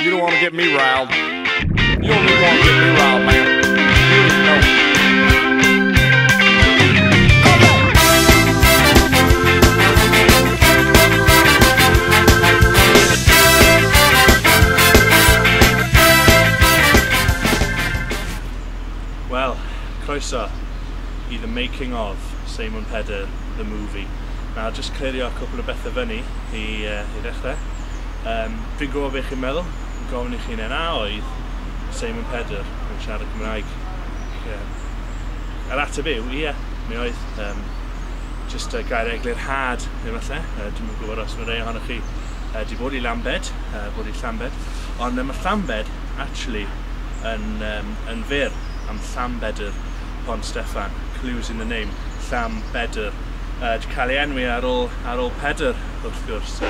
You don't want to get me riled. You don't really want to get me riled, man. No. Well, croeso I the making of Seimon Pedr, the movie. Now, just clirio a couple o bethau fyny I ddechrau. Fi'n gwybod beth chi'n meddwl, yn gofyn I chi na oedd Seimon Pedr yn siarad Cymraeg. Yr ateb yw, ie, mi oedd just gair eglurhad efallai. Dwi'n gwybod os mae rei ohonoch chi di bod I Lambed, ond mae Lambed actually yn fyr am Pedr Pont Steffan, clues in the name, Pedr. Di cael ei enwi ar ôl Pedr, wrth gwrs.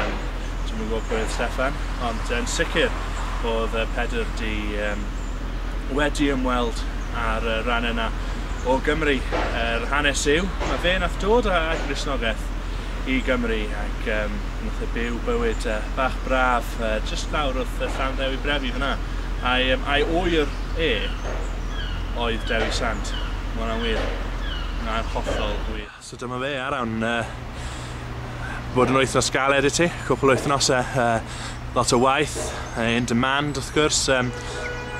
Dwi'n gwybod pwy oedd Steffan, ond yn sicr oedd Pedr wedi ymweld ar ran yna o Gymru. Hanes yw, mae fe nath dod â Gristnogaeth I Gymru ac nath byw bywyd bach braf just lawr wrth Llanddewi Brefi fyna. A'i oer oedd Dewi Sant. Mae hwnna'n wir. Mae'n hollol wir. So dyma fe arawn. Bod yn wythnos galed I ti, cwpl o wythnosau, lot o waith, in demand wrth gwrs.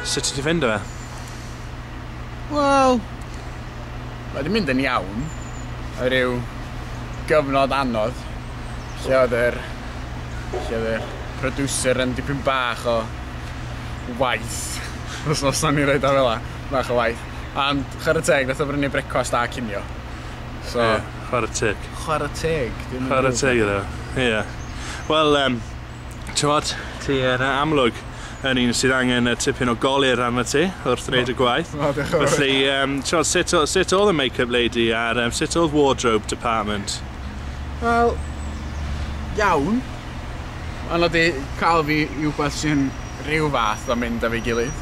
Sut ti ffindo fe? Wel, mae di mynd yn iawn. Oedd ryw gyfnod anodd. Lle oedd yr producer yn dipyn bach o waith. Os o'n I roed o fel bach o waith. Ond chwarae teg, nath o brynu brecwast a cinio. So, chwarae teg. Chwarae teg. Chwarae teg iddo, ie. Wel, ti'n ti yn amlwg yn un sydd angen tipyn o golir arno ti wrth wneud y gwaith. Felly, sut oedd y make-up lady a sut oedd wardrobe department? Wel, iawn. Ond oedd I cael fi I wbeth sy'n rhyw fath o mynd â fi gilydd.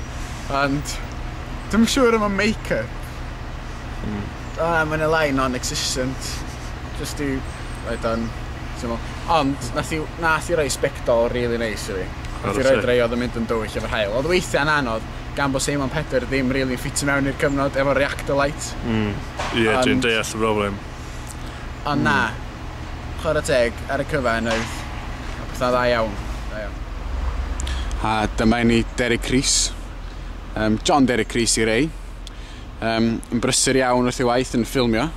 Ond, dwi'n siŵr am y make-up. Mae'n y lai non-existent. Just I roed o'n... Ond, nath I roi sbectol really nice I fi. Nath I roi rei oedd yn mynd yn dywyll efo'r hael. Oedd weithiau'n anodd, gan bod Seimon Pedr ddim really ffitio mewn i'r cyfnod efo reactor light. Ie, dwi'n deall y broblem. Ond na, chwarae teg ar y cyfan oedd pethau dda iawn. A dyma ni Derek Rhys. John Derek Rhys I rei. Yn brysur iawn wrth I waith yn ffilmio.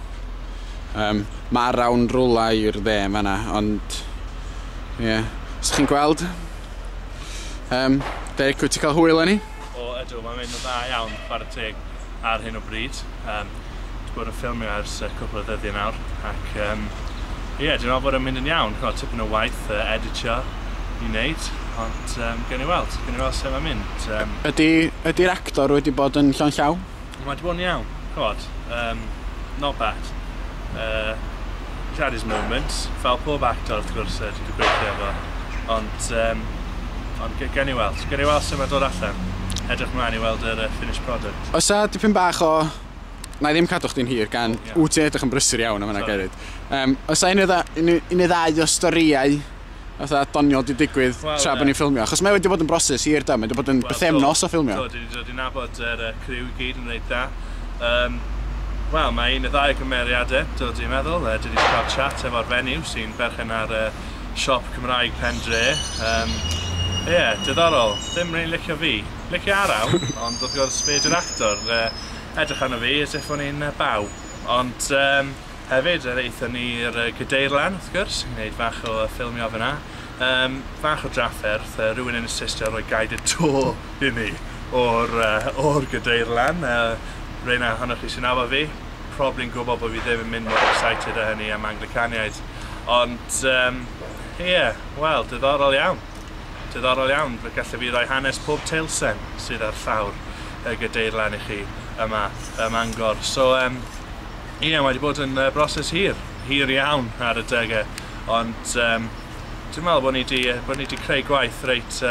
Mae'r rawn rwla i'r dde fanna, ond... Ie, os chi'n gweld... Derek, wyt ti'n cael hwyl yn I? O, ydw, mae'n mynd yn dda iawn, chwarae teg ar hyn o bryd. Dwi'n bod yn ffilmio ers cwpl o ddyddiau nawr, ac ie, dwi'n meddwl bod yn mynd yn iawn. Tipyn o waith, editio I wneud, ond gen I weld sut mae'n mynd. Ydy'r actor wedi bod yn llon llaw? Mae wedi bod yn iawn, not bad. Had his moments, fel pob actor wrth gwrs wedi gweithio efo, ond gen I weld sut mae'n dod allan. Edrych mlaen I weld yr finished product. Os dipyn bach o... Na I ddim cadw chdi'n hir gan wyt ti'n edrych yn brysur iawn am hynna gerid. Os un i ddau o storiau fatha doniol di digwydd tra bod ni'n ffilmio. Achos mae wedi bod yn broses hir da, mae wedi bod yn bythefnos o ffilmio. Dwi wedi nabod yr criw I gyd yn reit da. Wel, mae un o ddau gymeriadau, dwi'n meddwl. Dwi wedi cael chat efo'r fenyw sy'n berchen ar siop Cymraeg Pendre. Ie, diddorol. Ddim rhaid licio fi. Licio araw, ond wrth gwrs fe di'r actor. Edrych arno fi as if o'n i'n baw. Ond hefyd, eithon ni'r Gadeirlan, wrth gwrs, I wneud fach o ffilmio fyna. Fach o drafferth, rhywun yn asistio roi guided tour I ni o'r Gadeirlan. Reina ohonoch chi sy'n nabod fi, probably'n gwybod bod fi ddim yn mynd mor excited â hynny am Anglicaniaid. Ond, ie, wel, diddorol iawn. Diddorol iawn, fe gallai fi roi hanes pob teilsen sydd ar llawr y Gadeirlan I chi yma, ym Mangor. So, ie, mae wedi bod yn broses hir iawn ar y degau, ond dwi'n meddwl bod ni wedi creu gwaith reit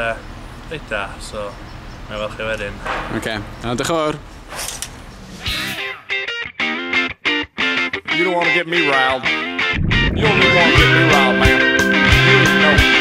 da, so na fel chi wedyn. Oce, diolch yn fawr. You don't want to get me riled. You don't really want to get me riled, man. No.